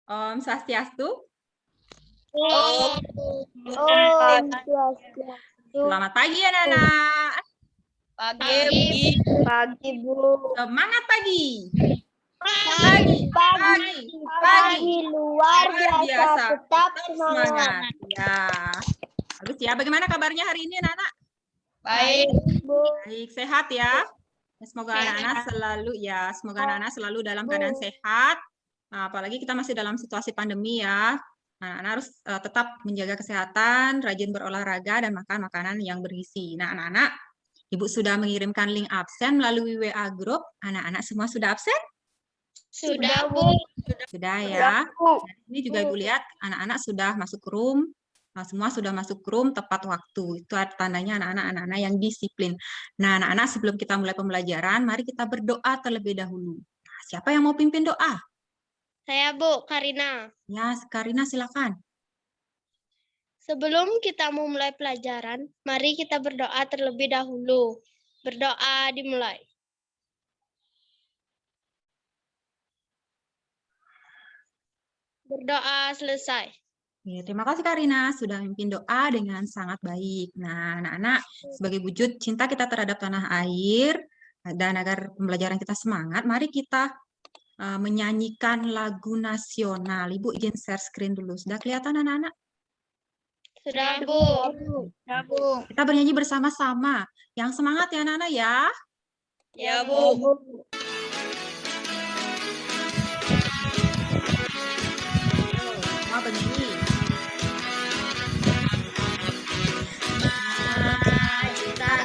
Om Swastiastu. Om Swastiastu. Selamat pagi anak-anak. Pagi, Bu. Semangat pagi. Pagi luar biasa. Tetap semangat. Ya. Bagus ya. Bagaimana kabarnya hari ini anak-anak? Baik, Bu. Baik, sehat ya. Semoga anak-anak selalu dalam keadaan sehat. Nah, apalagi kita masih dalam situasi pandemi ya. Anak-anak harus tetap menjaga kesehatan, rajin berolahraga dan makan makanan yang bergizi. Nah, anak-anak, Ibu sudah mengirimkan link absen melalui WA Group. Anak-anak semua sudah absen? Sudah, Bu. Sudah ya. Dan ini juga Ibu lihat anak-anak sudah masuk room. Semua sudah masuk room tepat waktu. Itu tandanya anak-anak yang disiplin. Nah, anak-anak sebelum kita mulai pembelajaran, mari kita berdoa terlebih dahulu. Nah, siapa yang mau pimpin doa? Saya, Bu, Karina. Ya, Karina silakan. Sebelum kita memulai pelajaran, mari kita berdoa terlebih dahulu. Berdoa dimulai. Berdoa selesai. Ya, terima kasih Karina sudah memimpin doa dengan sangat baik. Nah, anak-anak, sebagai wujud cinta kita terhadap tanah air dan agar pembelajaran kita semangat, mari kita menyanyikan lagu nasional. Ibu izin share screen dulu. Sudah kelihatan anak-anak? Sudah, Bu. Sudah, Bu. Kita bernyanyi bersama-sama. Yang semangat ya anak-anak ya. Ya, Bu. Semua bernyanyi.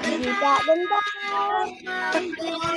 Tidak bentar. Tidak bentar.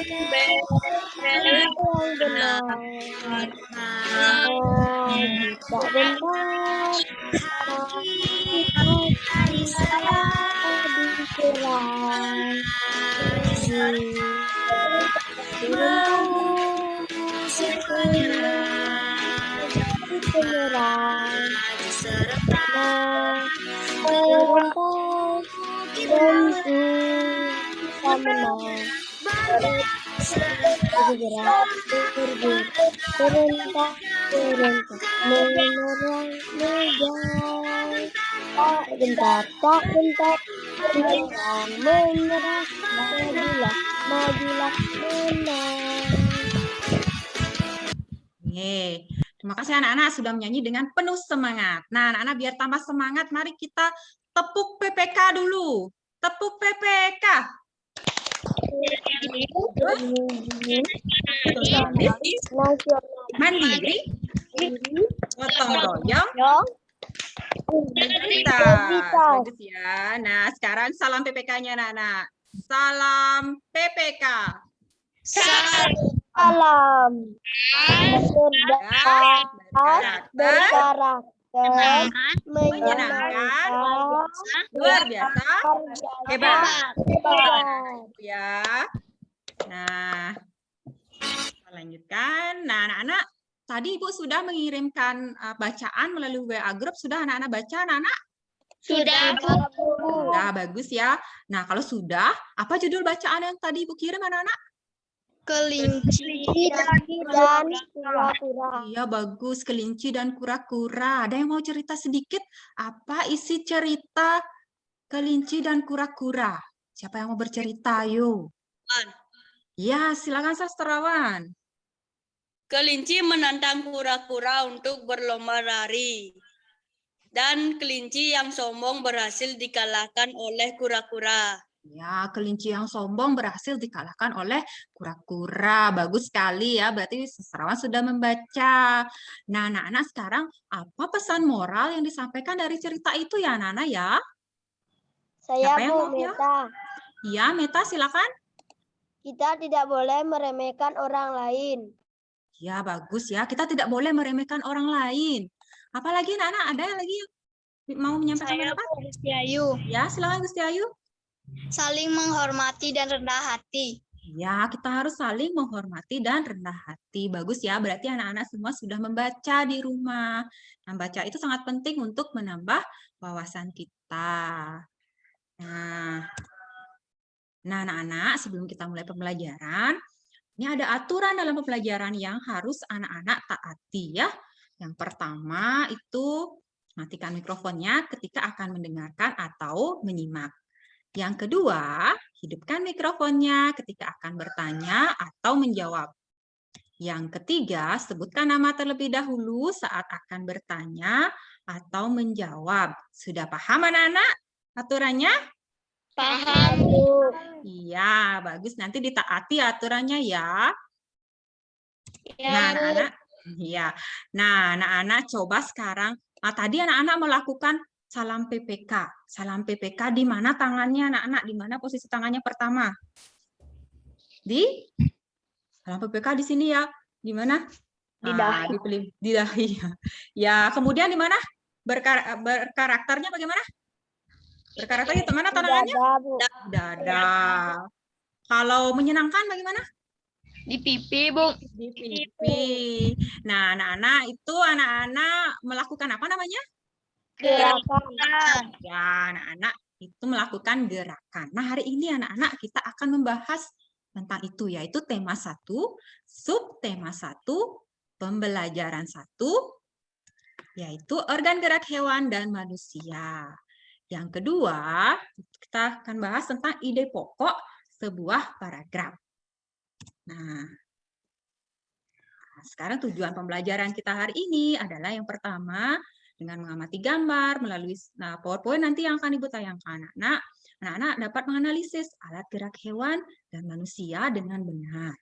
Bentar, tak bentar, jangan menyerah, majulah, menang. Oke, terima kasih anak-anak sudah menyanyi dengan penuh semangat. Nah, anak-anak biar tambah semangat, mari kita tepuk PPK dulu. Tepuk PPK. Mandiri, gotong royong, bagus ya. Nah, sekarang salam PPK-nya anak-anak. Salam PPK. Salam berkarakter, menyenangkan, luar biasa, hebat. Ya. Nah, kita lanjutkan. Nah, anak-anak, tadi Ibu sudah mengirimkan bacaan melalui WA Group. Sudah anak-anak baca, anak-anak? Sudah, Bu. Sudah, bagus ya. Nah, kalau sudah, apa judul bacaan yang tadi Ibu kirim, anak-anak? Kelinci dan kura-kura. Iya, bagus. Kelinci dan kura-kura. Ada yang mau cerita sedikit? Apa isi cerita kelinci dan kura-kura? Siapa yang mau bercerita? Ayo. Ya, silakan sastrawan. Kelinci menantang kura-kura untuk berlomba lari. Dan kelinci yang sombong berhasil dikalahkan oleh kura-kura. Ya, kelinci yang sombong berhasil dikalahkan oleh kura-kura. Bagus sekali ya, berarti sastrawan sudah membaca. Nah, anak-anak sekarang apa pesan moral yang disampaikan dari cerita itu ya, anak-anak ya? Saya, Siapa yang Bu, mau ya? Meta. Iya, Meta silakan. Kita tidak boleh meremehkan orang lain. Ya, bagus ya. Kita tidak boleh meremehkan orang lain. Apalagi anak-anak, ada yang lagi yang mau menyampaikan pendapat? Gusti Ayu. Ya, silakan Gusti Ayu. Saling menghormati dan rendah hati. Ya, kita harus saling menghormati dan rendah hati. Bagus ya, berarti anak-anak semua sudah membaca di rumah. Membaca itu sangat penting untuk menambah wawasan kita. Nah, anak-anak, sebelum kita mulai pembelajaran, ini ada aturan dalam pembelajaran yang harus anak-anak taati ya. Yang pertama itu matikan mikrofonnya ketika akan mendengarkan atau menyimak. Yang kedua, hidupkan mikrofonnya ketika akan bertanya atau menjawab. Yang ketiga, sebutkan nama terlebih dahulu saat akan bertanya atau menjawab. Sudah paham anak-anak aturannya? Paham, Bu. Iya, bagus. Nanti ditaati aturannya ya. Ya, Nah, Bu. anak-anak, iya. Nah, anak-anak coba sekarang. Tadi anak-anak melakukan salam PPK. Salam PPK di mana tangannya anak-anak? Di mana posisi tangannya pertama? Di salam PPK di sini ya. Di mana? Di dahi. Di dahi. Ya, kemudian di mana? Berkarakternya bagaimana? Berkarakternya di mana tangannya? Bu. Dada. Kalau menyenangkan bagaimana? Di pipi, Bu. Di pipi. Nah, anak-anak itu anak-anak melakukan apa namanya? Gerakan. Ya, anak-anak itu melakukan gerakan. Nah, hari ini anak-anak kita akan membahas tentang itu, yaitu tema 1, subtema 1, pembelajaran 1, yaitu organ gerak hewan dan manusia. Yang kedua, kita akan bahas tentang ide pokok sebuah paragraf. Nah, sekarang tujuan pembelajaran kita hari ini adalah yang pertama, dengan mengamati gambar melalui PowerPoint nanti yang akan Ibu tayangkan. Anak-anak dapat menganalisis alat gerak hewan dan manusia dengan benar.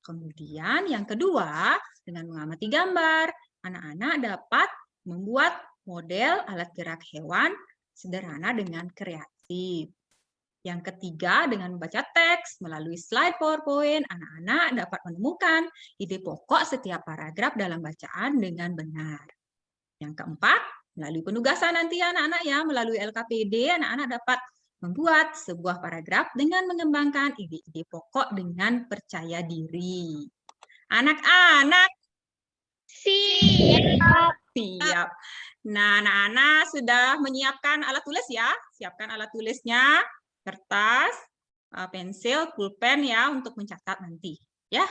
Kemudian yang kedua, dengan mengamati gambar, anak-anak dapat membuat model alat gerak hewan sederhana dengan kreatif. Yang ketiga, dengan membaca teks melalui slide PowerPoint, anak-anak dapat menemukan ide pokok setiap paragraf dalam bacaan dengan benar. Yang keempat, melalui penugasan nanti anak-anak ya, melalui LKPD, anak-anak dapat membuat sebuah paragraf dengan mengembangkan ide-ide pokok dengan percaya diri. Anak-anak, siap. Siap. Nah, anak-anak sudah menyiapkan alat tulis ya. Siapkan alat tulisnya, kertas, pensil, pulpen ya untuk mencatat nanti. Ya.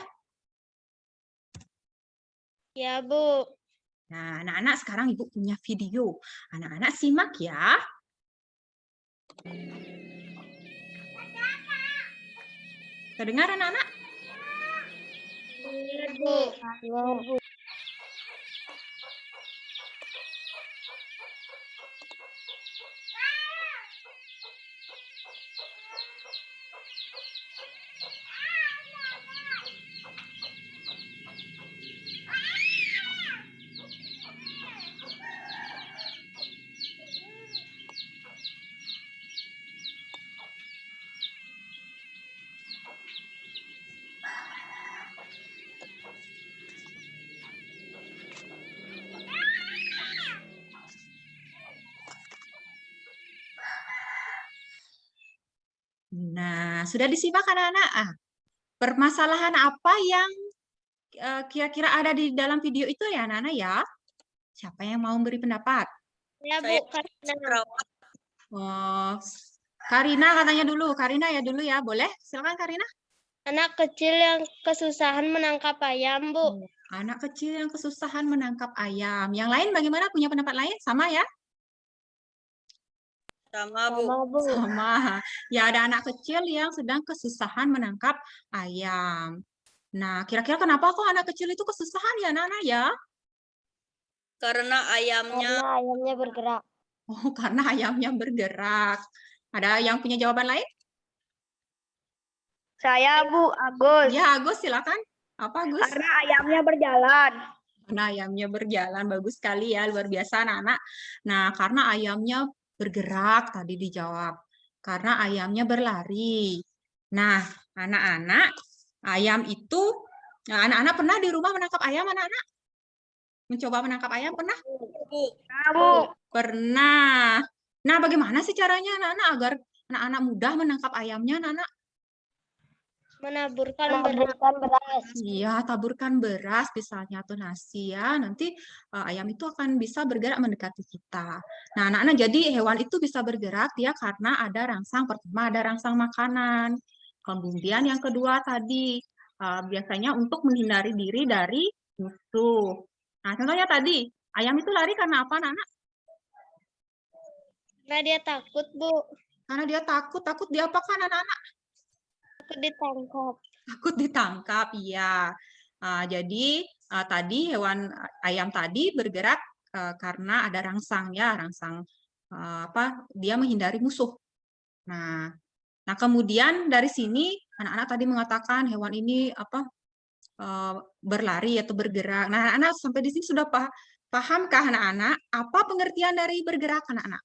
Ya, Bu. Nah, anak-anak sekarang Ibu punya video. Anak-anak simak ya. Terdengar anak-anak? Ya, Bu. Ya, Bu. Nah, sudah disimak anak-anak? Permasalahan apa yang kira-kira ada di dalam video itu ya anak-anak ya? Siapa yang mau beri pendapat? Ya, Bu. Saya Oh, Karina katanya dulu. Karina ya dulu ya. Boleh? Silakan Karina. Anak kecil yang kesusahan menangkap ayam, Bu. Anak kecil yang kesusahan menangkap ayam. Yang lain bagaimana? Punya pendapat lain? Sama ya? sama, Bu. Bu. Sama. Ya, ada anak kecil yang sedang kesusahan menangkap ayam. Nah, kira-kira kenapa kok anak kecil itu kesusahan ya, Nana ya? Karena ayamnya ayamnya bergerak. Oh, karena ayamnya bergerak. Ada yang punya jawaban lain? Saya, Bu, Agus. Ya, Agus, silakan. Apa, Agus? Karena ayamnya berjalan. Karena ayamnya berjalan, bagus sekali ya, luar biasa anak-anak. Nah, karena ayamnya bergerak, tadi dijawab. Karena ayamnya berlari. Nah, anak-anak, ayam itu, anak-anak pernah di rumah menangkap ayam, anak-anak? Mencoba menangkap ayam, pernah? Bu. Bu. Pernah. Nah, bagaimana sih caranya anak-anak agar anak-anak mudah menangkap ayamnya, anak-anak? Menaburkan beras. Iya, taburkan beras misalnya atau nasi ya. Nanti ayam itu akan bisa bergerak mendekati kita. Nah, anak-anak jadi hewan itu bisa bergerak ya karena ada rangsang. Pertama ada rangsang makanan. Kemudian yang kedua tadi biasanya untuk menghindari diri dari musuh. Nah, contohnya tadi, ayam itu lari karena apa, anak-anak? Karena dia takut, Bu. Karena dia takut. Takut diapakan, anak-anak? Takut ditangkap. Takut ditangkap, iya. Jadi tadi ayam tadi bergerak karena ada rangsang ya, rangsang dia menghindari musuh. Nah, kemudian dari sini anak-anak tadi mengatakan hewan ini berlari atau bergerak. Nah, anak-anak sampai di sini sudah pahamkah anak-anak apa pengertian dari bergerak, anak-anak?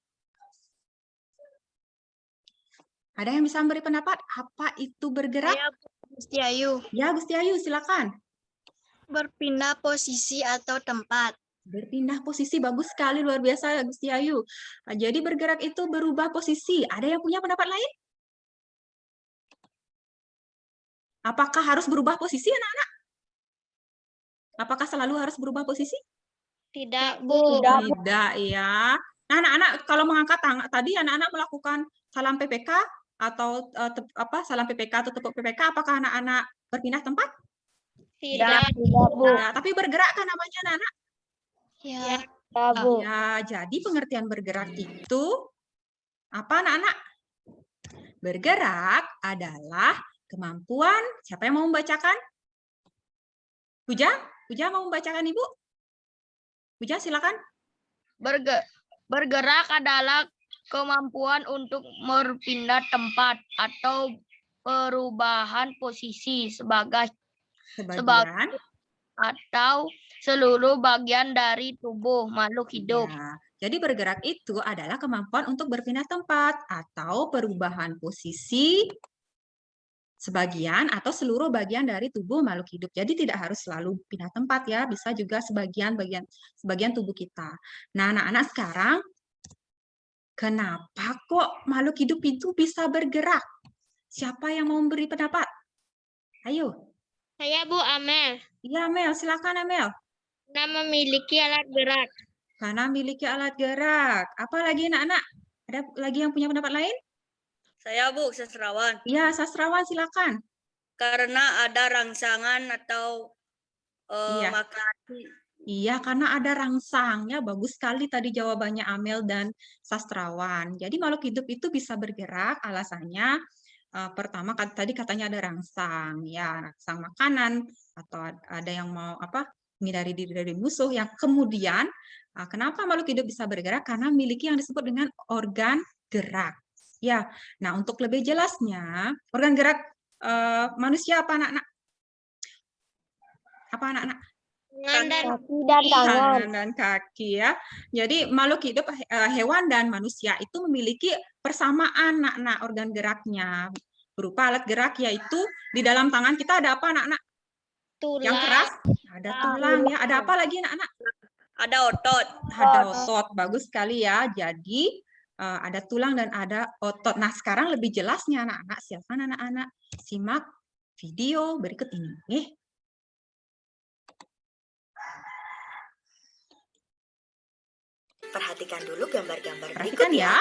Ada yang bisa memberi pendapat apa itu bergerak? Gusti Ayu. Ya, Gusti Ayu, silakan. Berpindah posisi atau tempat. Berpindah posisi, bagus sekali, luar biasa ya Gusti Ayu. Jadi bergerak itu berubah posisi. Ada yang punya pendapat lain? Apakah harus berubah posisi, anak-anak? Apakah selalu harus berubah posisi? Tidak, Bu. Tidak, ya. Nah, anak-anak kalau mengangkat tangan tadi anak-anak melakukan salam PPK atau salam PPK atau tepuk PPK, apakah anak-anak berpindah tempat? Tidak, Bu. Nah, tapi bergerak kan namanya, anak-anak? Ya, Bu. Ya, jadi pengertian bergerak itu apa, anak-anak? Bergerak adalah kemampuan, siapa yang mau membacakan? Puja mau membacakan, Ibu? Puja, silakan. Bergerak adalah kemampuan untuk berpindah tempat atau perubahan posisi sebagian atau seluruh bagian dari tubuh makhluk hidup. Ya, jadi bergerak itu adalah kemampuan untuk berpindah tempat atau perubahan posisi sebagian atau seluruh bagian dari tubuh makhluk hidup. Jadi tidak harus selalu pindah tempat ya, bisa juga sebagian tubuh kita. Nah, anak-anak sekarang, kenapa kok makhluk hidup itu bisa bergerak? Siapa yang mau memberi pendapat? Ayo. Saya Bu Amel. Iya, Amel, silakan Amel. Karena memiliki alat gerak. Karena memiliki alat gerak. Apa lagi anak-anak? Ada lagi yang punya pendapat lain? Saya Bu, sastrawan. Iya, sastrawan silakan. Karena ada rangsangan atau makanan. Iya, karena ada rangsangnya. Bagus sekali tadi jawabannya Amel dan sastrawan. Jadi makhluk hidup itu bisa bergerak, alasannya pertama tadi katanya ada rangsang, ya rangsang makanan atau ada yang mau menghindari diri dari musuh. Yang kemudian kenapa makhluk hidup bisa bergerak? Karena memiliki yang disebut dengan organ gerak. Ya, nah untuk lebih jelasnya organ gerak manusia apa anak-anak? Apa anak-anak? Kaki dan tangan. Tangan dan kaki ya. Jadi makhluk hidup hewan dan manusia itu memiliki persamaan anak-anak organ geraknya berupa alat gerak, yaitu di dalam tangan kita ada apa anak-anak? Tulang. Yang keras ada tulang ya. Ada apa lagi anak-anak? Ada otot. Ada otot. Bagus sekali ya. Jadi ada tulang dan ada otot. Nah sekarang lebih jelasnya anak-anak, silakan anak-anak simak video berikut ini. Perhatikan dulu gambar-gambar berikut Perhatikan ya.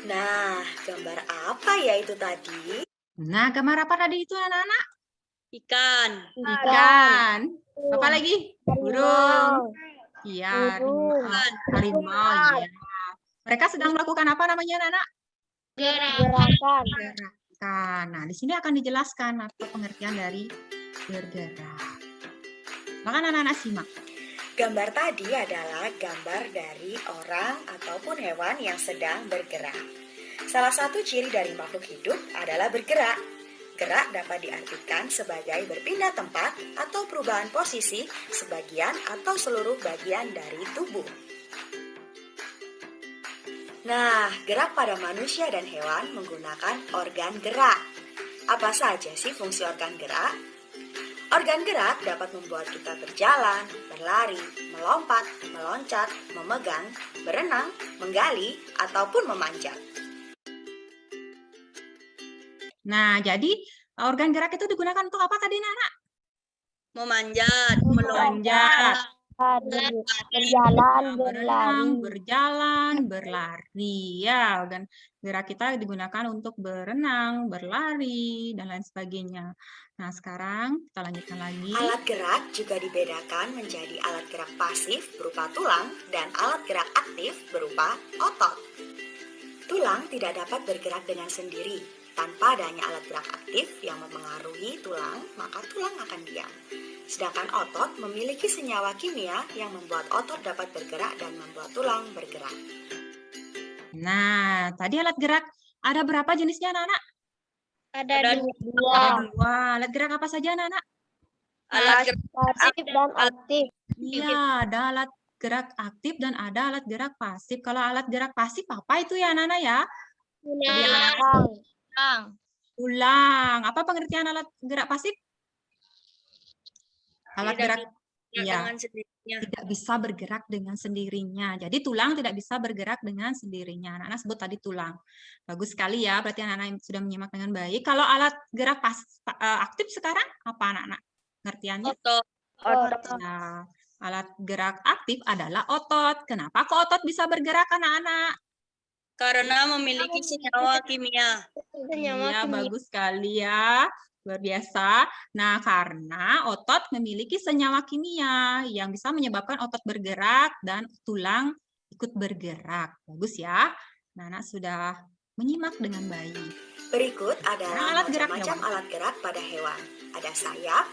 Nah, gambar apa ya itu tadi? Nah, gambar apa tadi itu anak-anak? Ikan. Ikan. Apa lagi? Burung. Iya, harimau. Ya. Mereka sedang melakukan apa namanya anak-anak? Gerakan. Gerakan. Nah, di sini akan dijelaskan apa pengertian dari bergerak. Maka anak-anak simak. Gambar tadi adalah gambar dari orang ataupun hewan yang sedang bergerak. Salah satu ciri dari makhluk hidup adalah bergerak. Gerak dapat diartikan sebagai berpindah tempat atau perubahan posisi sebagian atau seluruh bagian dari tubuh. Nah, gerak pada manusia dan hewan menggunakan organ gerak. Apa saja sih fungsi organ gerak? Organ gerak dapat membuat kita berjalan, berlari, melompat, meloncat, memegang, berenang, menggali, ataupun memanjat. Nah, jadi organ gerak itu digunakan untuk apa tadi, Nana? Memanjat, Memanjat, Berjalan, berenang, berjalan, berlari. Ya, organ gerak kita digunakan untuk berenang, berlari, dan lain sebagainya. Nah, sekarang kita lanjutkan lagi. Alat gerak juga dibedakan menjadi alat gerak pasif berupa tulang dan alat gerak aktif berupa otot. Tulang tidak dapat bergerak dengan sendiri. Tanpa adanya alat gerak aktif yang mempengaruhi tulang, maka tulang akan diam. Sedangkan otot memiliki senyawa kimia yang membuat otot dapat bergerak dan membuat tulang bergerak. Nah, tadi alat gerak ada berapa jenisnya, Nana? Ada Ada dua. Ada dua. Alat gerak apa saja, Nana? alat gerak Pasif dan aktif. Iya, ada alat gerak aktif dan ada alat gerak pasif. Kalau alat gerak pasif apa itu ya, Nana ya? Tadi anak ulang. Apa pengertian alat gerak pasif? Alat gerak iya, dengan sendirinya. tidak bisa bergerak dengan sendirinya. Jadi tulang tidak bisa bergerak dengan sendirinya. Anak-anak sebut tadi tulang. Bagus sekali ya, berarti anak-anak sudah menyimak dengan baik. Kalau alat gerak aktif sekarang apa anak-anak? Pengertiannya? Otot. Nah, alat gerak aktif adalah otot. Kenapa kok otot bisa bergerak, anak-anak? Karena memiliki senyawa kimia. Iya, bagus sekali ya. Luar biasa. Nah, karena otot memiliki senyawa kimia yang bisa menyebabkan otot bergerak dan tulang ikut bergerak. Bagus ya. Nah, anak sudah menyimak dengan baik. Berikut adalah Alat gerak macam-macam hewan. alat gerak pada hewan. Ada sayap,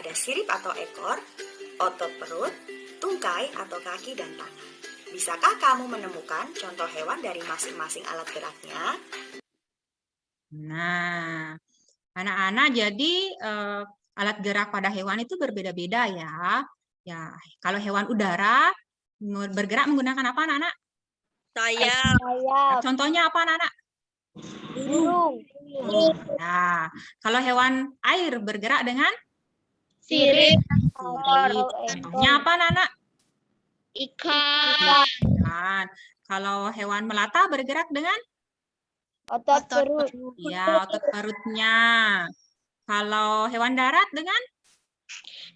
ada sirip atau ekor, otot perut, tungkai atau kaki dan tangan. Bisakah kamu menemukan contoh hewan dari masing-masing alat geraknya? Nah, anak-anak jadi alat gerak pada hewan itu berbeda-beda ya. Ya, kalau hewan udara bergerak menggunakan apa, anak-anak? Sayap, Contohnya apa, anak-anak? Burung. Nah, kalau hewan air bergerak dengan Sirip. sirip. Contohnya apa, anak-anak? Ikan. Ikan. Kalau hewan melata bergerak dengan Otot perut. ya otot perutnya. Kalau hewan darat dengan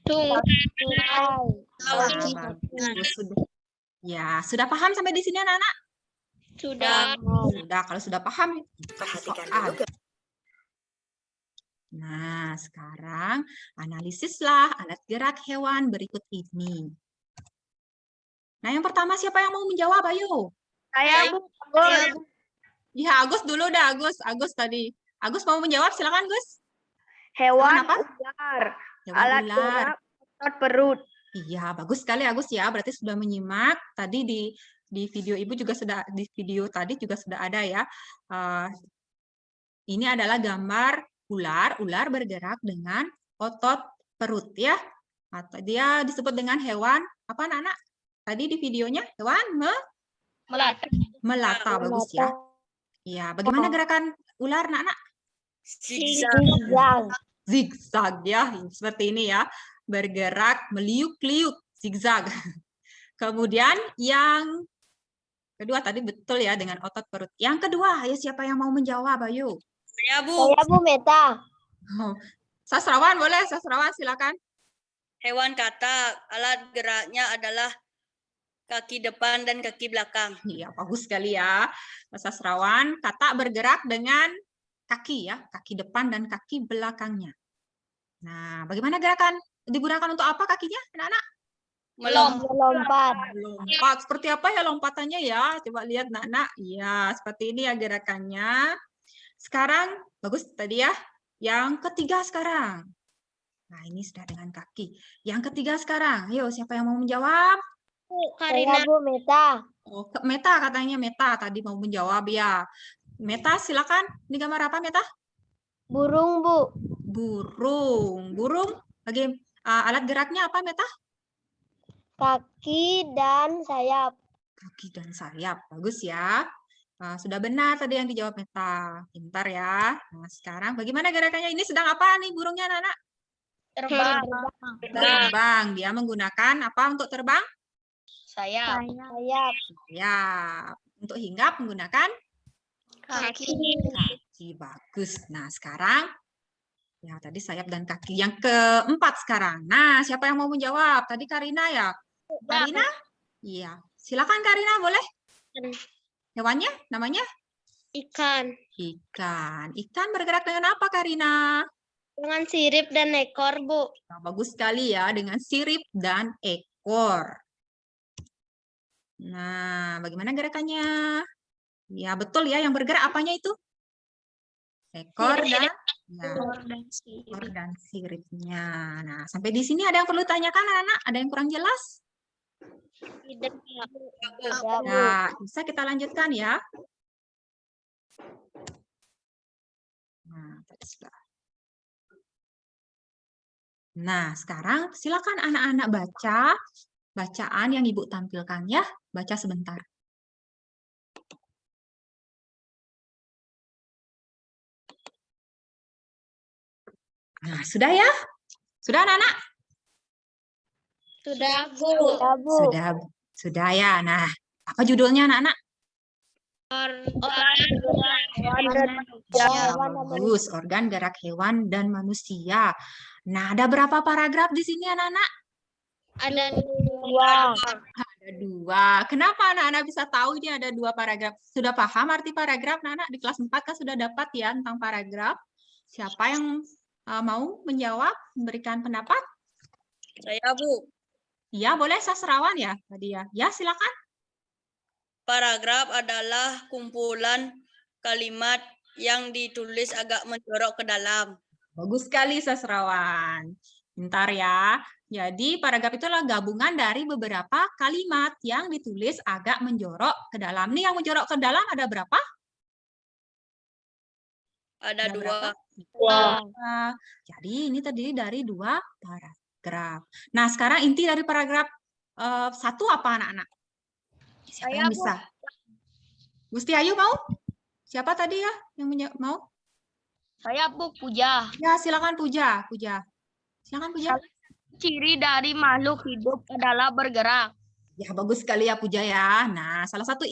Tungkai. bagus. Sudah paham sampai di sini anak-anak? Sudah. Sudah, kalau sudah paham Perhatikan soal. dulu Nah, sekarang analisislah alat gerak hewan berikut ini. Nah, yang pertama siapa yang mau menjawab? Ayo. Saya Ya, Agus dulu dah, Agus. Agus tadi. Agus mau menjawab, silakan, Gus. hewan apa? ular. Hewan Alat ular. gerak otot perut. Iya, bagus sekali Agus ya. Berarti sudah menyimak. Tadi di video Ibu juga sudah, di video tadi juga sudah ada ya. Ini adalah gambar ular. Ular bergerak dengan otot perut ya. Atau dia disebut dengan hewan apa anak-anak? Tadi di videonya hewan melata. Bagus ya. Iya, bagaimana gerakan ular anak-anak? zigzag, Zigzag ya, seperti ini ya. Bergerak meliuk-liuk, zigzag. Kemudian yang kedua tadi betul ya dengan otot perut. Yang kedua, ayo siapa yang mau menjawab? Ayo. Saya Bu. Bu Meta. Sastrawan boleh, sastrawan silakan. Hewan katak, alat geraknya adalah kaki depan dan kaki belakang. Iya, bagus sekali ya. Sastrawan, katak bergerak dengan kaki ya, kaki depan dan kaki belakangnya. Nah, bagaimana gerakan? Digunakan untuk apa kakinya, anak-anak? Melompat. Lompat. Seperti apa ya lompatannya ya? Coba lihat, anak-anak. Iya, seperti ini ya gerakannya. Sekarang, bagus tadi ya. Yang ketiga sekarang. Nah, ini sudah dengan kaki. Yang ketiga sekarang. Ayo, siapa yang mau menjawab? Karina. Bu Meta. Oh, Meta katanya Meta tadi mau menjawab ya. Meta silakan. Ini gambar apa Meta? Burung, Bu. Burung. Burung. Alat geraknya apa Meta? Kaki dan sayap. Kaki dan sayap. Bagus ya. Sudah benar tadi yang dijawab Meta. Pintar ya. Nah, sekarang bagaimana gerakannya? Ini sedang apa nih burungnya anak-anak? Terbang. Terbang. Dia menggunakan apa untuk terbang? Sayap. Ya. Untuk hinggap menggunakan Kaki. kaki. Bagus. Nah, sekarang ya tadi sayap dan kaki. Yang keempat sekarang. Nah, siapa yang mau menjawab? Tadi Karina ya? Karina? Iya. Silakan Karina, boleh? Hewannya namanya? Ikan. Ikan. Ikan bergerak dengan apa Karina? Dengan sirip dan ekor, Bu. Nah, bagus sekali ya dengan sirip dan ekor. Nah, bagaimana gerakannya? Ya, betul ya yang bergerak apanya itu? Ekor dan ya, ekor dan siripnya. Nah, sampai di sini ada yang perlu tanyakan anak-anak? Ada yang kurang jelas? Tidak. Ya, bisa kita lanjutkan ya. Nah, tadi sudah. Nah, sekarang silakan anak-anak baca bacaan yang Ibu tampilkan ya. Baca sebentar. Nah, sudah ya? Sudah anak-anak? Sudah, Bu. Sudah ya. Nah, apa judulnya anak-anak? Ya, bagus. Organ gerak hewan dan manusia. Nah, ada berapa paragraf di sini anak-anak? Ada Ada 2. Kenapa anak-anak bisa tahu ini ada 2 paragraf? Sudah paham arti paragraf, anak-anak? Di kelas 4 kan sudah dapat ya tentang paragraf. Siapa yang mau menjawab, memberikan pendapat? Saya, Bu. Iya, boleh sastrawan ya tadi ya. Ya, silakan. Paragraf adalah kumpulan kalimat yang ditulis agak menjorok ke dalam. Bagus sekali sastrawan. Bentar ya. Jadi paragraf itu adalah gabungan dari beberapa kalimat yang ditulis agak menjorok ke dalam. Nih yang menjorok ke dalam ada berapa? Ada berapa? 2. Jadi ini terdiri dari 2 paragraf. Nah, sekarang inti dari paragraf 1 apa anak-anak? Siapa yang bisa? Gusti Ayu mau? Siapa tadi ya yang mau? Saya Bu Puja. Ya, silakan Puja. Silakan Puja. Ciri dari makhluk hidup adalah bergerak. Ya, bagus sekali ya Puja ya. Nah, salah satu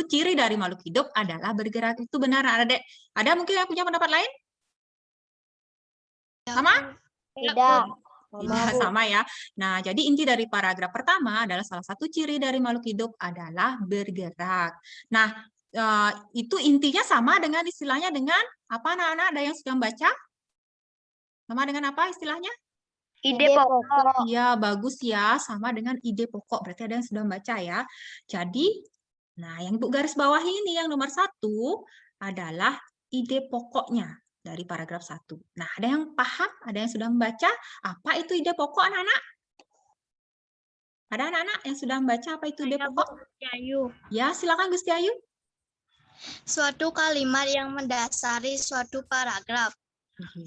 ciri dari makhluk hidup adalah bergerak. Itu benar, Adek. Ada mungkin yang punya pendapat lain? Sama? Tidak. Tidak sama ya. Nah, jadi inti dari paragraf pertama adalah salah satu ciri dari makhluk hidup adalah bergerak. Nah, itu intinya sama dengan istilahnya dengan apa anak-anak? Ada yang sudah membaca? Sama dengan apa istilahnya? Ide pokok. Iya, bagus ya. Sama dengan ide pokok. Berarti ada yang sudah membaca ya. Jadi, nah yang Ibu garis bawahi ini yang nomor 1 adalah ide pokoknya dari paragraf 1. Nah, ada yang paham? Ada yang sudah membaca? Apa itu ide pokok anak-anak? Ada anak-anak yang sudah membaca apa itu ide pokok? Ya, silakan Gusti Ayu. Suatu kalimat yang mendasari suatu paragraf.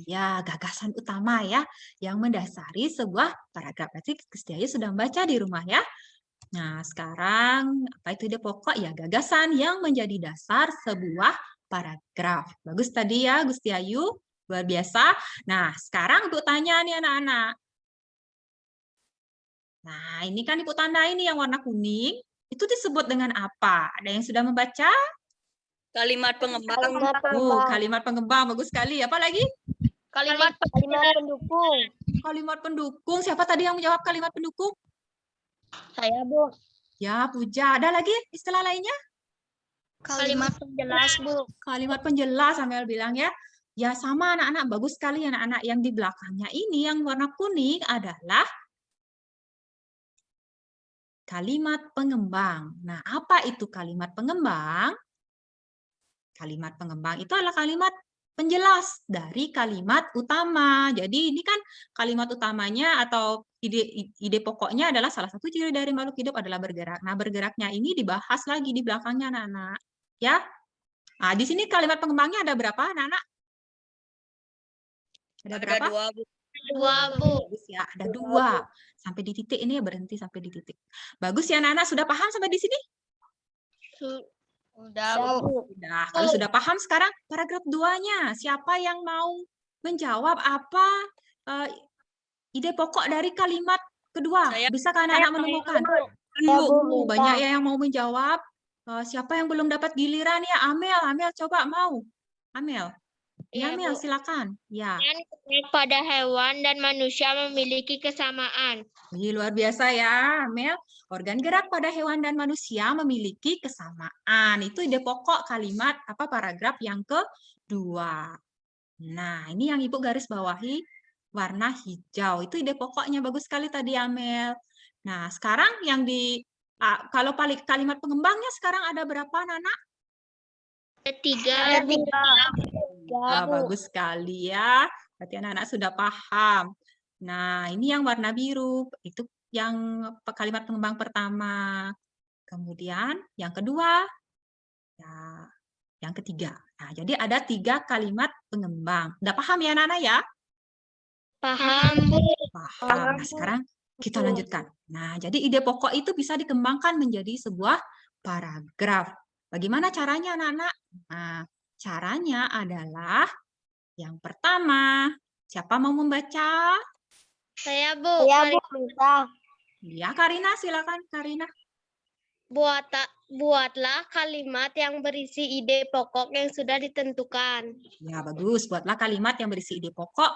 Iya, gagasan utama ya yang mendasari sebuah paragraf. Berarti Gusti Ayu sudah membaca di rumah ya. Nah, sekarang apa itu ide pokok? Ya, gagasan yang menjadi dasar sebuah paragraf. Bagus tadi ya Gusti Ayu, luar biasa. Nah, sekarang Ibu tanya nih anak-anak. Nah, ini kan Ibu tanda ini yang warna kuning. Itu disebut dengan apa? Ada yang sudah membaca? Kalimat pengembang. Kalimat pengembang. Bagus sekali. Apa lagi? Kalimat pendukung. Kalimat pendukung. Siapa tadi yang menjawab kalimat pendukung? Saya Bu. Ya, Puja. Ada lagi istilah lainnya? Kalimat penjelas, Bu. Kalimat penjelas, Amel bilang ya. Ya, sama anak-anak. Bagus sekali anak-anak. Yang di belakangnya ini yang warna kuning adalah kalimat pengembang. Nah, apa itu kalimat pengembang? Kalimat pengembang itu adalah kalimat penjelas dari kalimat utama. Jadi ini kan kalimat utamanya atau ide pokoknya adalah salah satu ciri dari makhluk hidup adalah bergerak. Nah, bergeraknya ini dibahas lagi di belakangnya anak-anak. Ya. Nah, di sini kalimat pengembangnya ada berapa anak-anak? Ada berapa? 2, Bu. 2, Bu. Bagus ya, ada 2. Sampai di titik ini ya, berhenti sampai di titik. Bagus ya anak-anak, sudah paham sampai di sini? Udah Bu. Sudah. Kalau sudah paham sekarang paragraf 2-nya. Siapa yang mau menjawab apa ide pokok dari kalimat kedua. Saya- Bisakah anak-anak menemukan? Banyak yang mau menjawab. Siapa yang belum dapat giliran ya? Amel, coba mau. Amel. Ya, Iya, Amel, Bu. silakan. Ya. Pada hewan dan manusia memiliki kesamaan. Wih, luar biasa ya, Amel. Organ gerak pada hewan dan manusia memiliki kesamaan. Itu ide pokok kalimat paragraf yang kedua. Nah, ini yang Ibu garis bawahi warna hijau. Itu ide pokoknya, bagus sekali tadi, Amel. Nah, sekarang yang kalau kalimat pengembangnya sekarang ada berapa, Nana? Tiga. Bagus sekali ya. Berarti anak-anak sudah paham. Nah, ini yang warna biru. Itu yang kalimat pengembang pertama. Kemudian yang kedua, ya, yang ketiga. Nah, jadi ada 3 kalimat pengembang. Udah paham ya, Nana ya? Paham. Paham. Nah, sekarang kita lanjutkan. Nah, jadi ide pokok itu bisa dikembangkan menjadi sebuah paragraf. Bagaimana caranya, anak-anak? Nah, caranya adalah yang pertama, siapa mau membaca? Saya, Bu. Ya, Karina, silakan, Karina. Buatlah kalimat yang berisi ide pokok yang sudah ditentukan. Ya, bagus. Buatlah kalimat yang berisi ide pokok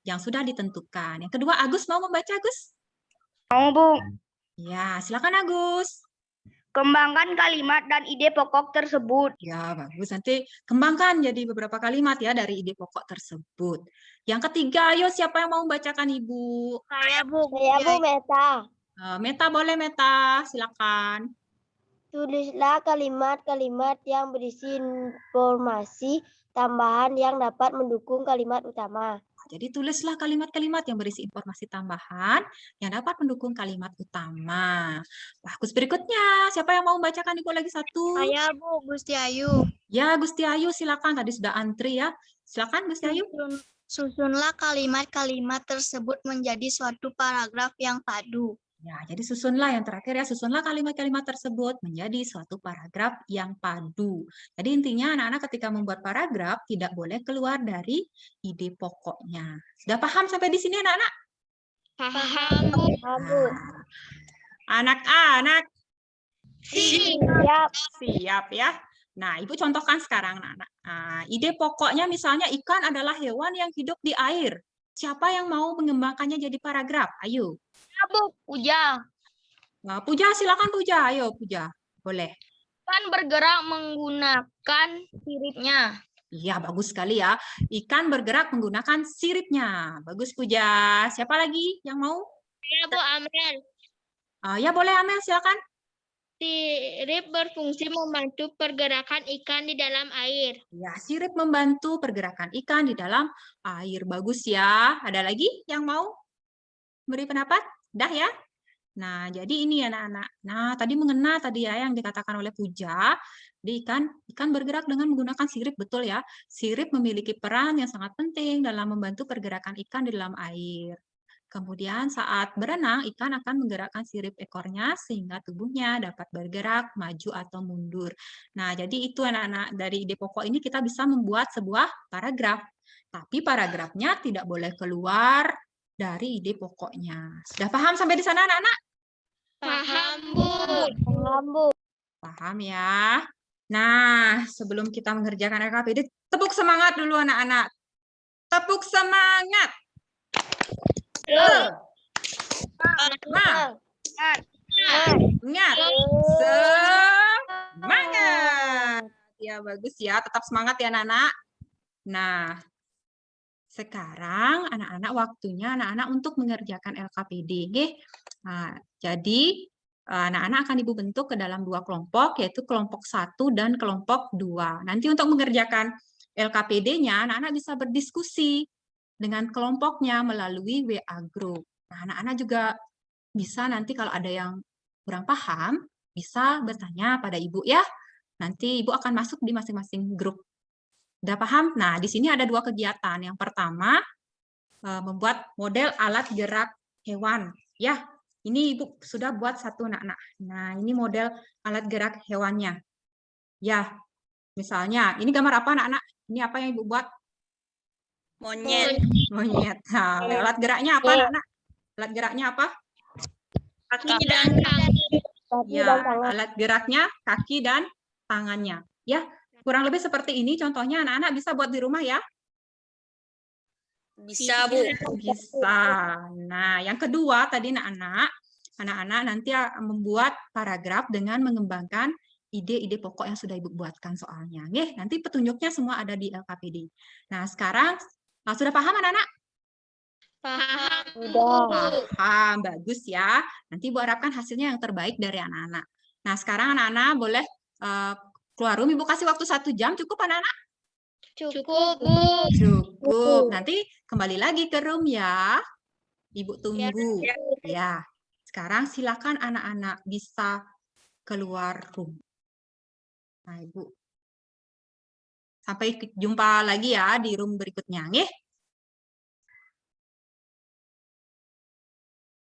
yang sudah ditentukan. Yang kedua, Agus mau membaca, Agus? Mau, Bu. Ya, silakan, Agus. Kembangkan kalimat dan ide pokok tersebut. Ya, bagus. Nanti kembangkan jadi beberapa kalimat ya dari ide pokok tersebut. Yang ketiga, ayo siapa yang mau membacakan, Ibu? Saya, Bu. Meta. Meta, boleh, Meta. Silakan. Tulislah kalimat-kalimat yang berisi informasi tambahan yang dapat mendukung kalimat utama. Jadi tulislah kalimat-kalimat yang berisi informasi tambahan yang dapat mendukung kalimat utama. Bagus, berikutnya. Siapa yang mau membacakan, Ibu, lagi satu? Saya, Bu. Gusti Ayu. Ya, Gusti Ayu, silakan. Tadi sudah antri ya. Silakan, Gusti Ayu. Susunlah kalimat-kalimat tersebut menjadi suatu paragraf yang padu. Ya, jadi susunlah yang terakhir ya. Susunlah kalimat-kalimat tersebut menjadi suatu paragraf yang padu. Jadi intinya anak-anak ketika membuat paragraf tidak boleh keluar dari ide pokoknya. Sudah paham sampai di sini, anak-anak? Paham, Bu. Nah, anak-anak siap ya. Nah, Ibu contohkan sekarang, anak-anak. Nah, ide pokoknya misalnya ikan adalah hewan yang hidup di air. Siapa yang mau mengembangkannya jadi paragraf? Ayo. Ya, Bu. Puja. Nah, Puja, silakan Puja. Ayo, Puja. Boleh. Ikan bergerak menggunakan siripnya. Iya, bagus sekali ya. Ikan bergerak menggunakan siripnya. Bagus, Puja. Siapa lagi yang mau? Saya, Bu. Amel. Ya, boleh, Amel. Silakan. Sirip berfungsi membantu pergerakan ikan di dalam air. Ya, sirip membantu pergerakan ikan di dalam air. Bagus ya. Ada lagi yang mau beri pendapat? Dah ya? Nah, jadi ini ya anak-anak. Nah, tadi mengena tadi ya yang dikatakan oleh Puja, di ikan bergerak dengan menggunakan sirip, betul ya. Sirip memiliki peran yang sangat penting dalam membantu pergerakan ikan di dalam air. Kemudian saat berenang, ikan akan menggerakkan sirip ekornya sehingga tubuhnya dapat bergerak, maju atau mundur. Nah, jadi itu anak-anak, dari ide pokok ini kita bisa membuat sebuah paragraf. Tapi paragrafnya tidak boleh keluar dari ide pokoknya. Sudah paham sampai di sana, anak-anak? Paham, Bu. Paham ya. Nah, sebelum kita mengerjakan LKPD, tepuk semangat dulu anak-anak. Tepuk semangat. Ingat. Semangat. Ya, bagus ya. Tetap semangat ya, anak-anak. Nah, sekarang anak-anak waktunya anak-anak untuk mengerjakan LKPD. Nah, jadi anak-anak akan Ibu bentuk ke dalam 2 kelompok, yaitu kelompok 1 dan kelompok 2. Nanti untuk mengerjakan LKPD-nya, anak-anak bisa berdiskusi dengan kelompoknya melalui WA Group. Nah, anak-anak juga bisa nanti kalau ada yang kurang paham, bisa bertanya pada Ibu ya. Nanti Ibu akan masuk di masing-masing grup. Udah paham? Nah, di sini ada 2 kegiatan. Yang pertama, membuat model alat gerak hewan. Ya, ini Ibu sudah buat satu anak-anak. Nah, ini model alat gerak hewannya. Ya, misalnya, ini gambar apa anak-anak? Ini apa yang Ibu buat? Monyet. Monyet. Nah, alat geraknya apa anak-anak? Alat geraknya apa? Kaki dan Kaki Ya, dan tangan. alat geraknya kaki dan tangannya. Ya, kurang lebih seperti ini contohnya anak-anak bisa buat di rumah ya. bisa, Bu. Bisa. Nah, yang kedua tadi anak-anak nanti membuat paragraf dengan mengembangkan ide-ide pokok yang sudah Ibu buatkan soalnya. Nggih, nanti petunjuknya semua ada di LKPD. Nah, sekarang sudah paham anak-anak? Paham. Sudah. Paham, bagus ya. Nanti Ibu harapkan hasilnya yang terbaik dari anak-anak. Nah, sekarang anak-anak boleh keluar room. Ibu kasih waktu 1 jam, cukup anak-anak? Cukup, Bu. Cukup. Nanti kembali lagi ke room ya. Ibu tunggu. Ya. Ya. Sekarang silakan anak-anak bisa keluar room. Nah, Ibu. Sampai jumpa lagi ya di room berikutnya. Nggih?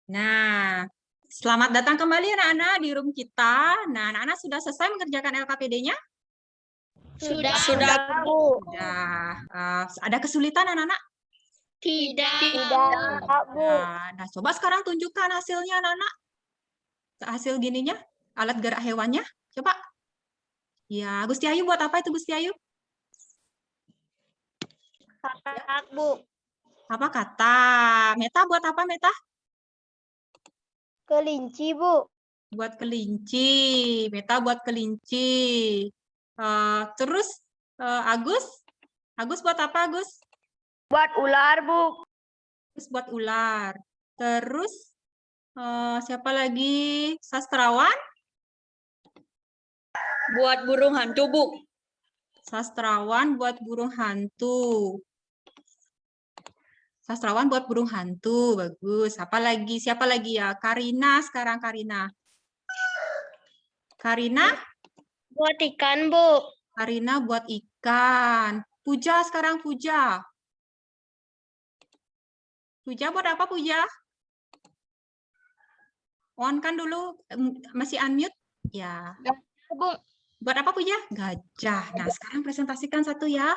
Nah, selamat datang kembali anak-anak di room kita. Nah, anak-anak sudah selesai mengerjakan LKPD-nya? Sudah. Sudah. Bu. Sudah. Ada kesulitan anak-anak? Tidak. Tidak, Bu. Nah, coba sekarang tunjukkan hasilnya anak-anak. Hasil gininya, alat gerak hewannya. Coba. Ya, Gusti Ayu buat apa itu Gusti Ayu? Katak, Bu. Apa kata? Meta buat apa Meta? Kelinci, Bu. Buat kelinci. Meta buat kelinci. Terus Agus? Agus buat apa Agus? Buat ular, Bu. Terus buat ular. Terus siapa lagi? Sastrawan? Buat burung hantu, Bu. Sastrawan buat burung hantu. Sastrawan buat burung hantu, bagus. Apa lagi? Siapa lagi ya? Karina sekarang Karina. Karina? Buat ikan, Bu. Karina buat ikan. Puja sekarang Puja. Puja buat apa Puja? On kan dulu, masih unmute? Ya. Bu. Buat apa Puja? Gajah. Nah, sekarang presentasikan satu ya.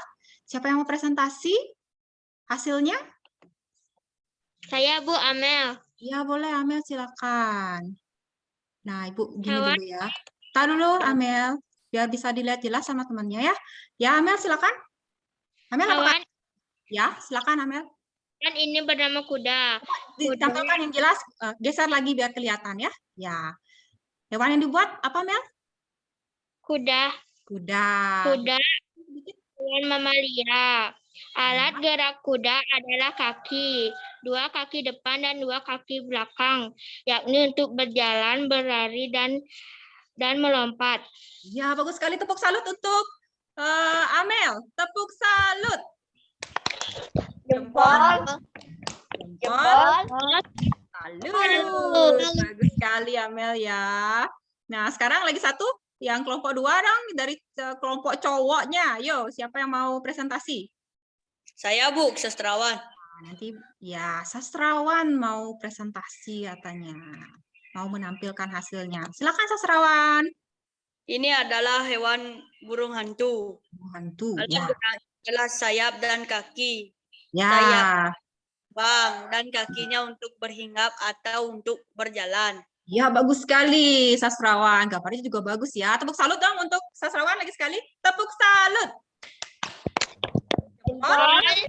Siapa yang mau presentasi? Hasilnya? Saya Bu Amel. Ya, boleh Amel, silakan. Nah, Ibu gini Hewan. dulu ya. Tahan dulu Amel, biar bisa dilihat jelas sama temannya ya. Ya, Amel silakan. Amel apa? Hewan Ya, silakan Amel. kan ini bernama kuda. Ditampilkan yang jelas, geser lagi biar kelihatan ya. Ya. Hewan yang dibuat apa, Mel? Kuda. Kuda. Kuda hewan mamalia. Alat gerak kuda adalah kaki. 2 kaki depan dan 2 kaki belakang, yakni untuk berjalan, berlari, dan melompat. Ya, bagus sekali. Tepuk salut untuk Amel. Tepuk salut. Jempol. Jempol. Salut. Bagus sekali Amel ya. Nah, sekarang lagi satu yang kelompok 2 dong dari kelompok cowoknya. Yo, siapa yang mau presentasi? Saya, Bu, sastrawan. Nah, nanti ya sastrawan mau presentasi katanya. Mau menampilkan hasilnya. Silakan sastrawan. Ini adalah hewan burung hantu. Hantu. Alat Ya. geraknya adalah sayap dan kaki. Ya. Sayap. Bang, dan kakinya untuk berhinggap atau untuk berjalan. Ya, bagus sekali sastrawan. Gambarnya juga bagus ya. Tepuk salut dong untuk sastrawan lagi sekali. Tepuk salut. Salut.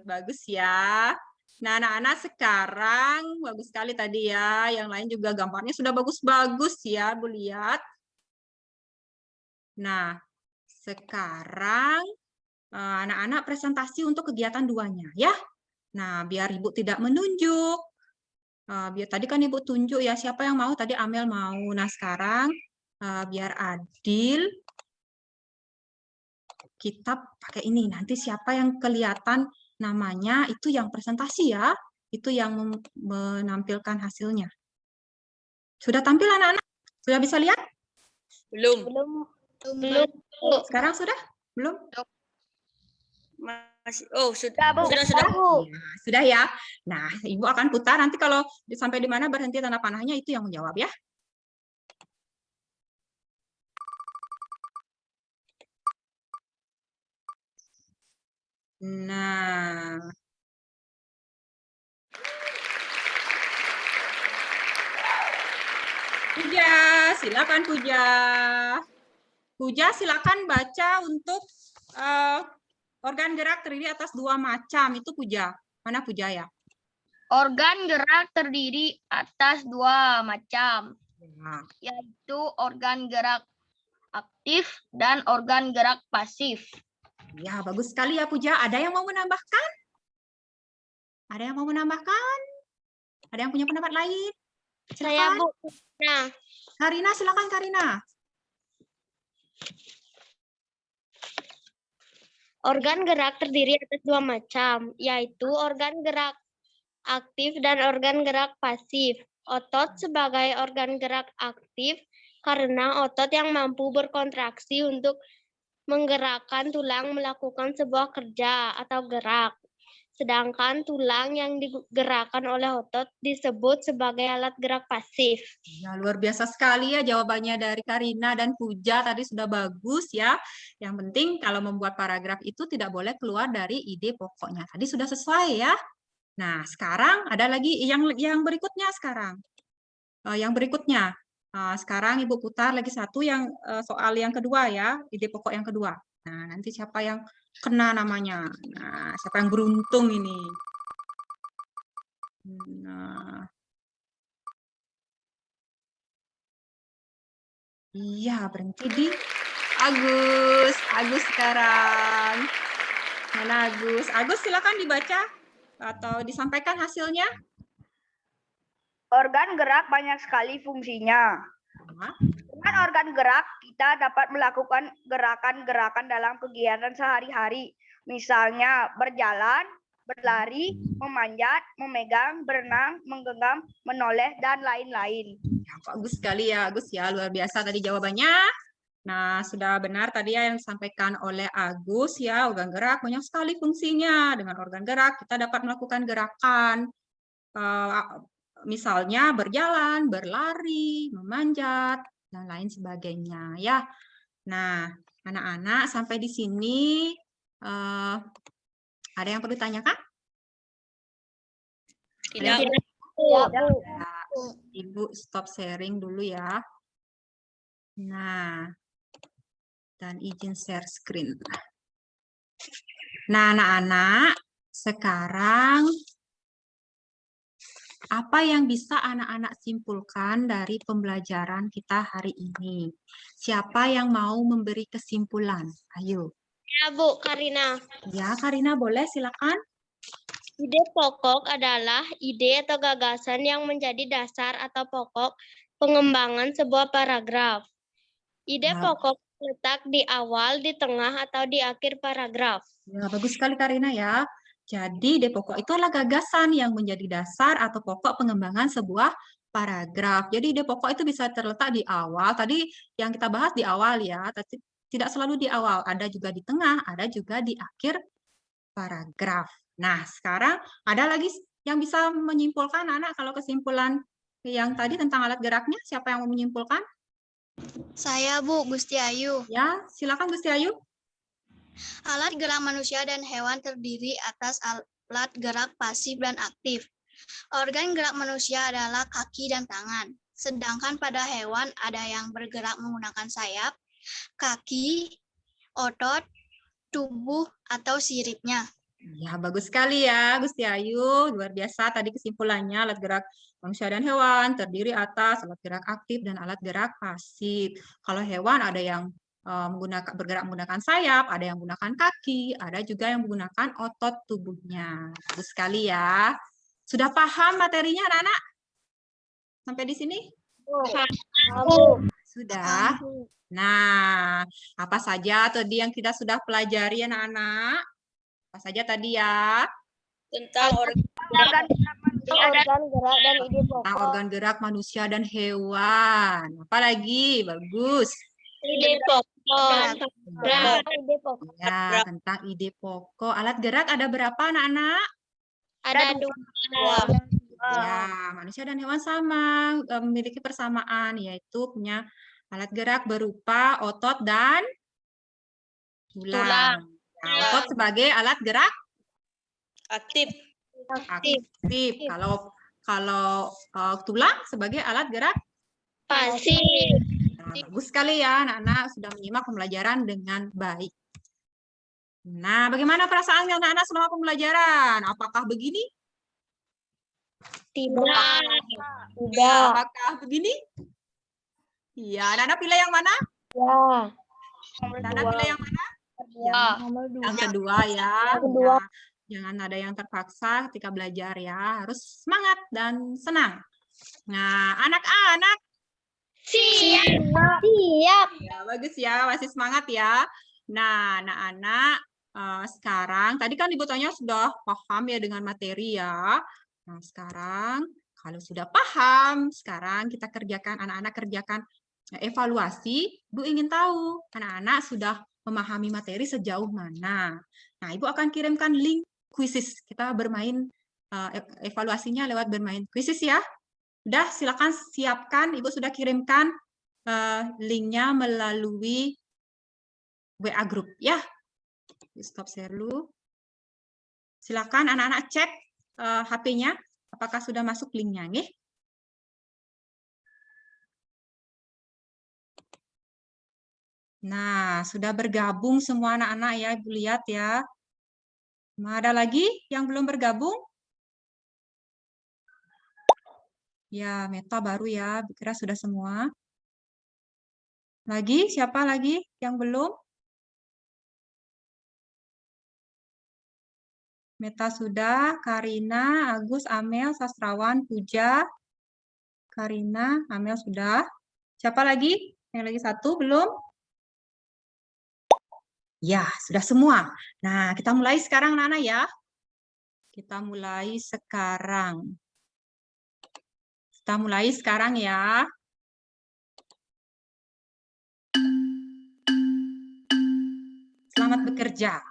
Bagus ya. Nah, anak-anak sekarang bagus sekali tadi ya. Yang lain juga gambarnya sudah bagus-bagus ya, Bu lihat. Nah, sekarang anak-anak presentasi untuk kegiatan 2-nya ya. Nah, biar Ibu tidak menunjuk. Biar tadi kan Ibu tunjuk ya, siapa yang mau? Tadi Amel mau. Nah, sekarang biar adil, kita pakai ini. Nanti siapa yang kelihatan namanya, itu yang presentasi ya. Itu yang menampilkan hasilnya. Sudah tampil anak-anak? Sudah bisa lihat? Belum. Belum. Sekarang sudah? Belum? Masih. Oh, sudah. Sudah. Ya, sudah ya. Nah, Ibu akan putar. Nanti kalau sampai di mana berhenti tanda panahnya, itu yang menjawab ya. Nah, silakan Puja. Puja, silakan baca untuk organ gerak terdiri atas 2 macam. Itu Puja. Mana Puja ya? Organ gerak terdiri atas 2 macam, Nah, yaitu organ gerak aktif dan organ gerak pasif. ya, bagus sekali ya Puja. Ada yang mau menambahkan? Ada yang mau menambahkan? Ada yang punya pendapat lain? Saya, Silakan. Bu. Nah, Karina, silakan Karina. organ gerak terdiri atas 2 macam, yaitu organ gerak aktif dan organ gerak pasif. Otot sebagai organ gerak aktif karena otot yang mampu berkontraksi untuk menggerakkan tulang melakukan sebuah kerja atau gerak. Sedangkan tulang yang digerakkan oleh otot disebut sebagai alat gerak pasif. Ya, luar biasa sekali ya jawabannya dari Karina dan Puja. Tadi sudah bagus ya. Yang penting kalau membuat paragraf itu tidak boleh keluar dari ide pokoknya. Tadi sudah sesuai ya. Nah, sekarang ada lagi yang berikutnya sekarang. Yang berikutnya. Sekarang Ibu putar lagi satu yang soal yang kedua ya, ide pokok yang kedua. Nah, nanti siapa yang kena namanya. Nah, siapa yang beruntung ini. Nah, iya, berhenti di Agus. Agus sekarang. Mana Agus? Agus silakan dibaca atau disampaikan hasilnya. Organ gerak banyak sekali fungsinya. Nah, Dengan organ gerak, kita dapat melakukan gerakan-gerakan dalam kegiatan sehari-hari. Misalnya berjalan, berlari, memanjat, memegang, berenang, menggenggam, menoleh, dan lain-lain. ya, bagus sekali ya Agus ya, luar biasa tadi jawabannya. Nah, sudah benar tadi ya yang disampaikan oleh Agus ya, organ gerak banyak sekali fungsinya. Dengan organ gerak kita dapat melakukan gerakan. Misalnya berjalan, berlari, memanjat, dan lain sebagainya ya. Nah, anak-anak sampai di sini ada yang perlu ditanyakan? Tidak. Ibu stop sharing dulu ya. Nah, dan izin share screen. Nah, anak-anak, sekarang apa yang bisa anak-anak simpulkan dari pembelajaran kita hari ini? Siapa yang mau memberi kesimpulan? Ayo. Ya, Bu, Karina. Ya, Karina boleh silakan. Ide pokok adalah ide atau gagasan yang menjadi dasar atau pokok pengembangan sebuah paragraf. Ide Ya. pokok terletak di awal, di tengah, atau di akhir paragraf. Ya, bagus sekali Karina ya. Jadi, ide pokok itu adalah gagasan yang menjadi dasar atau pokok pengembangan sebuah paragraf. Jadi, ide pokok itu bisa terletak di awal. Tadi yang kita bahas di awal ya, tapi tidak selalu di awal. Ada juga di tengah, ada juga di akhir paragraf. Nah, sekarang ada lagi yang bisa menyimpulkan anak kalau kesimpulan yang tadi tentang alat geraknya. Siapa yang mau menyimpulkan? Saya, Bu, Gusti Ayu. Ya, silakan Gusti Ayu. Alat gerak manusia dan hewan terdiri atas alat gerak pasif dan aktif. Organ gerak manusia adalah kaki dan tangan. Sedangkan pada hewan ada yang bergerak menggunakan sayap, kaki, otot, tubuh, atau siripnya. Ya, bagus sekali ya, Gusti Ayu. Luar biasa tadi kesimpulannya alat gerak manusia dan hewan terdiri atas alat gerak aktif dan alat gerak pasif. Kalau hewan ada yang bergerak menggunakan sayap, ada yang menggunakan kaki, ada juga yang menggunakan otot tubuhnya. Bagus sekali ya. Sudah paham materinya, anak-anak? Sampai di sini? Sudah. Nah, apa saja tadi yang kita sudah pelajari, anak-anak? Apa saja tadi ya? Tentang organ Organ gerak dan ide Tentang organ gerak manusia dan hewan. Apa lagi? Bagus. Ide pokok. ide pokok. Ya, tentang ide pokok. Alat gerak ada berapa, anak-anak? Ada 2. Ya, manusia dan hewan sama, memiliki persamaan, yaitu punya alat gerak berupa otot dan tulang. Nah, otot sebagai alat gerak aktif. aktif. Kalau tulang sebagai alat gerak Pasif. bagus sekali ya anak-anak sudah menyimak pembelajaran dengan baik. Nah, bagaimana perasaan anak-anak selama pembelajaran? Apakah begini? Tidak. Apakah begini? Iya, anak-anak pilih yang mana? Ya. Anak-anak pilih yang mana? Yang kedua ya. kedua. Nah, jangan ada yang terpaksa ketika belajar ya. Harus semangat dan senang. Nah, anak-anak. Siap. Ya, bagus ya, masih semangat ya. Nah, anak-anak sekarang, tadi kan Ibu tanya sudah paham ya dengan materi ya. Nah, sekarang kalau sudah paham, sekarang kita kerjakan, anak-anak kerjakan evaluasi. Ibu ingin tahu, anak-anak sudah memahami materi sejauh mana. Nah, Ibu akan kirimkan link kuisis. Kita bermain, evaluasinya lewat bermain kuisis ya. Udah, silakan siapkan. Ibu sudah kirimkan linknya melalui WA group ya. Stop share dulu. Silakan anak-anak cek HP-nya apakah sudah masuk linknya nih. Nah, sudah bergabung semua anak-anak ya, Ibu lihat ya. Nah, ada lagi yang belum bergabung? Ya, Meta baru ya, kira sudah semua. Lagi, siapa lagi yang belum? Meta sudah, Karina, Agus, Amel, Sastrawan, Puja, Karina, Amel sudah. Siapa lagi? Yang lagi satu belum? Ya, sudah semua. Nah, kita mulai sekarang, Nana ya. Kita mulai sekarang. Kita mulai sekarang ya. Selamat bekerja.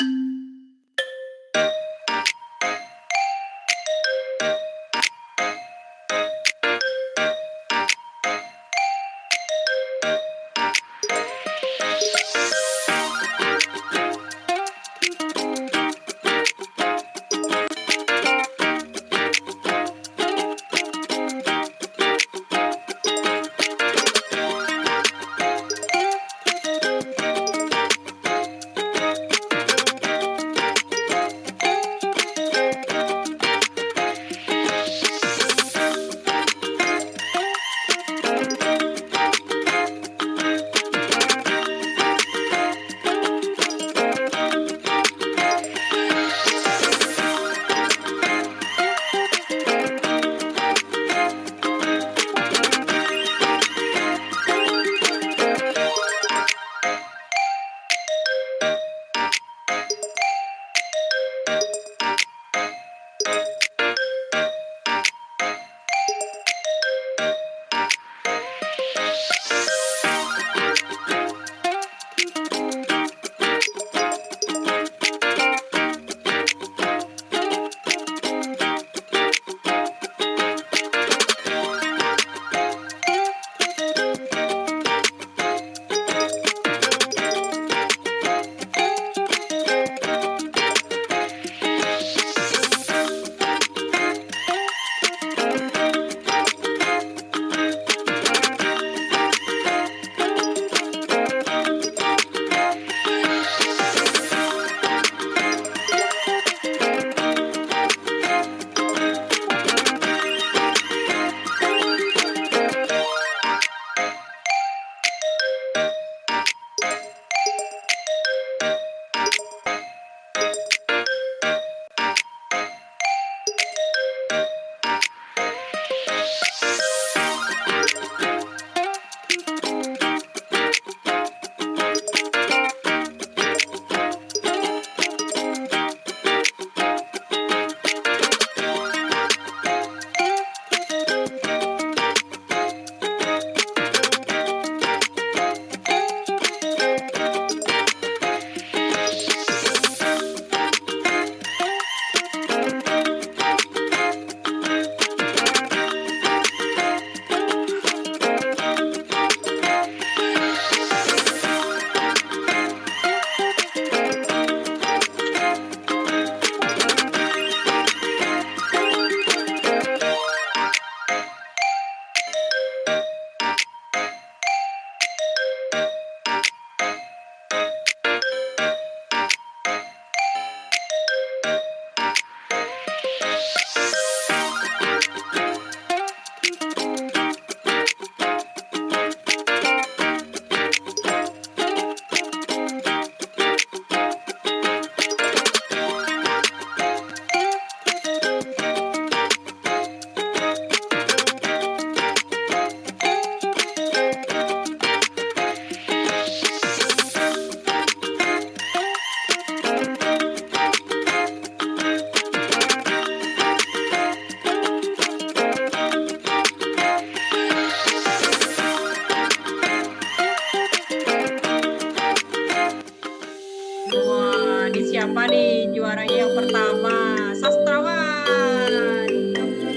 Wah, ini siapa nih juaranya yang pertama? Sastrawan.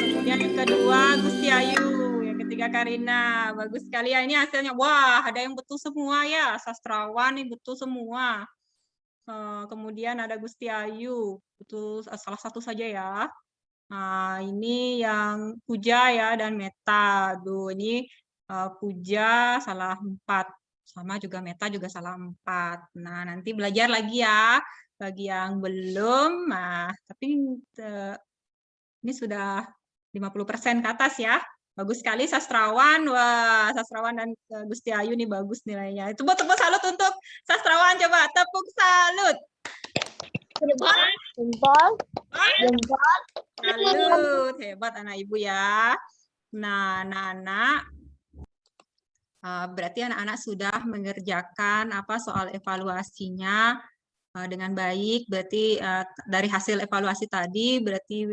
Kemudian yang kedua Gusti Ayu, yang ketiga Karina. Bagus sekali ya ini hasilnya. Wah, ada yang betul semua ya. Sastrawan nih betul semua. Kemudian ada Gusti Ayu, betul salah satu saja ya. Nah, ini yang Puja ya dan Meta. Aduh, ini Puja salah 4. Sama juga Meta juga salah 4. Nah, nanti belajar lagi ya. Bagi yang belum, nah, tapi ini sudah 50% ke atas ya. Bagus sekali Sastrawan. Wah, Sastrawan dan Gusti Ayu nih bagus nilainya. Itu tepuk salut untuk Sastrawan, coba tepuk salut. Salut, hebat anak ibu ya. Nah, anak-anak, berarti anak-anak sudah mengerjakan soal evaluasinya dengan baik. Berarti dari hasil evaluasi tadi, berarti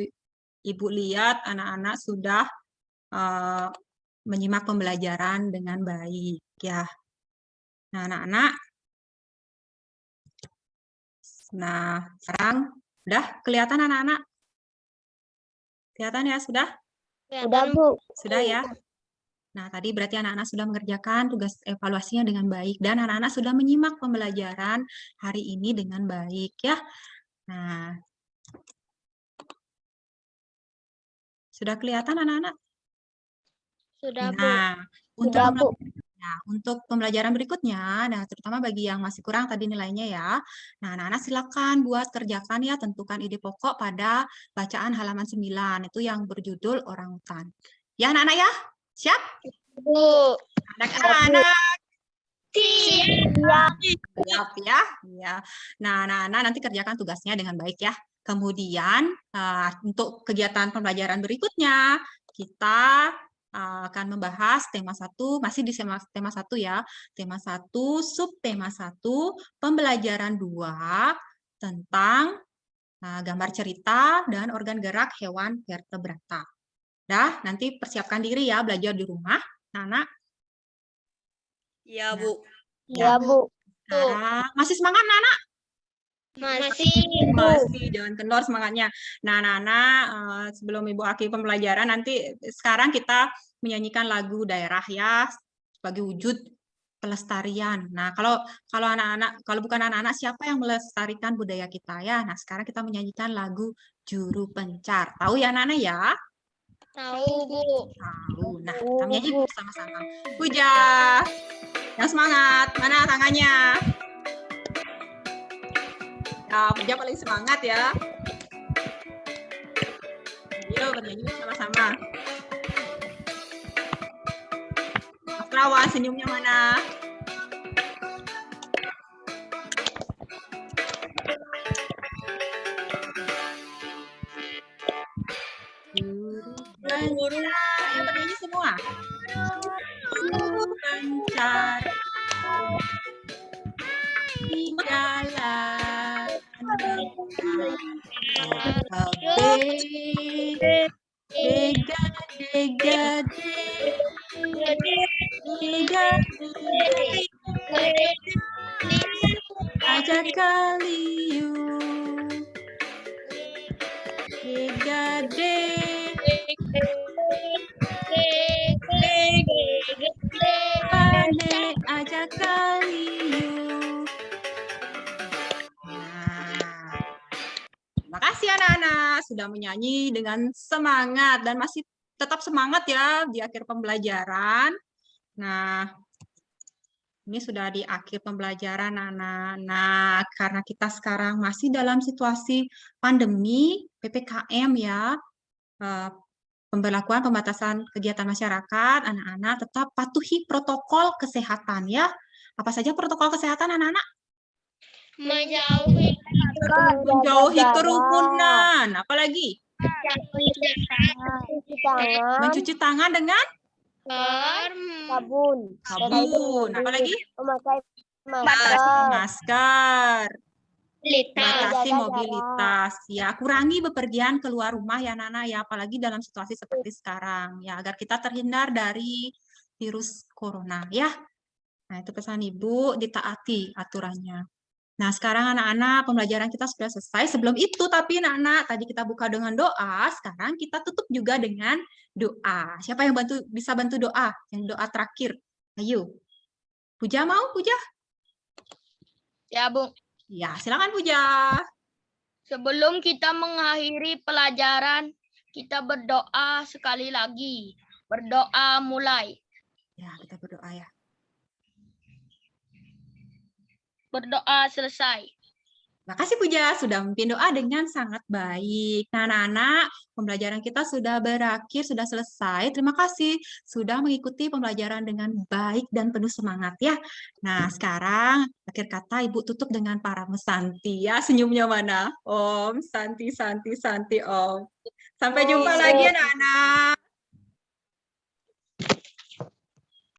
ibu lihat anak-anak sudah menyimak pembelajaran dengan baik ya. Nah, anak-anak, nah sekarang udah kelihatan anak-anak? Kelihatan ya, sudah? Sudah, Bu. Sudah ya? Nah, tadi berarti anak-anak sudah mengerjakan tugas evaluasinya dengan baik dan anak-anak sudah menyimak pembelajaran hari ini dengan baik ya. Nah, sudah kelihatan anak-anak? Sudah, Bu. Nah, untuk pembelajaran berikutnya, nah terutama bagi yang masih kurang tadi nilainya ya. Nah, anak-anak silakan buat kerjakan ya, tentukan ide pokok pada bacaan halaman 9 itu yang berjudul orangutan. Ya, anak-anak ya? Siap? Bu. Anak-anak. Siap. Siap ya. Ya. Nah, anak-anak nanti kerjakan tugasnya dengan baik ya. Kemudian untuk kegiatan pembelajaran berikutnya kita akan membahas tema 1, masih di tema 1 ya. Tema 1, subtema 1, pembelajaran 2 tentang gambar cerita dan organ gerak hewan vertebrata. Dah, nanti persiapkan diri ya belajar di rumah, anak. Iya, Bu. Ya, Bu. Nah, masih semangat, anak? Masih, jangan kendor semangatnya. Nah, anak-anak, sebelum Ibu akhiri pembelajaran, nanti sekarang kita menyanyikan lagu daerah ya, sebagai wujud pelestarian. Nah, kalau bukan anak-anak, siapa yang melestarikan budaya kita ya? Nah, sekarang kita menyanyikan lagu Juru Pencar. Tahu ya, anak-anak ya? Tahu, Bu. Tahu. Nah, kita menyanyi bersama-sama. Puja. Yang semangat. Mana tangannya? Ya, Puja paling semangat ya. Yuk, bernyanyi bersama-sama. Sastrawan, senyumnya mana? Guru, ayo bernyanyi semua. Guru pencar di jalan ajak kaliu gade pade ajak kaliu. Terima kasih anak-anak sudah menyanyi dengan semangat dan masih tetap semangat ya di akhir pembelajaran. Nah, Ini sudah di akhir pembelajaran, anak-anak. Nah, karena kita sekarang masih dalam situasi pandemi, PPKM ya, pemberlakuan pembatasan kegiatan masyarakat, anak-anak tetap patuhi protokol kesehatan ya. Apa saja protokol kesehatan, anak-anak? Menjauhi Menjauhi kerumunan. Apalagi? Mencuci tangan dengan sabun, sabun. Apalagi? memakai Masker. Batasi jaga mobilitas ya, kurangi bepergian keluar rumah ya Nana ya, apalagi dalam situasi seperti sekarang ya, agar kita terhindar dari virus corona ya. Nah, itu pesan Ibu, ditaati aturannya. Nah, sekarang anak-anak pembelajaran kita sudah selesai. Sebelum itu tapi anak-anak tadi kita buka dengan doa, sekarang kita tutup juga dengan doa. Siapa yang bisa bantu doa? Yang doa terakhir. Ayo. Puja mau? Puja? Ya, Bu. Ya, silakan Puja. Sebelum kita mengakhiri pelajaran, kita berdoa sekali lagi. Berdoa mulai. Ya, kita berdoa ya. Berdoa selesai. Terima kasih Puja, sudah memimpin doa dengan sangat baik. Nah, anak-anak, pembelajaran kita sudah berakhir, sudah selesai. Terima kasih sudah mengikuti pembelajaran dengan baik dan penuh semangat ya. Nah, sekarang akhir kata Ibu tutup dengan para mesanti ya. Senyumnya mana? Om, Santi, Santi, Santi, Om. Sampai jumpa lagi anak-anak.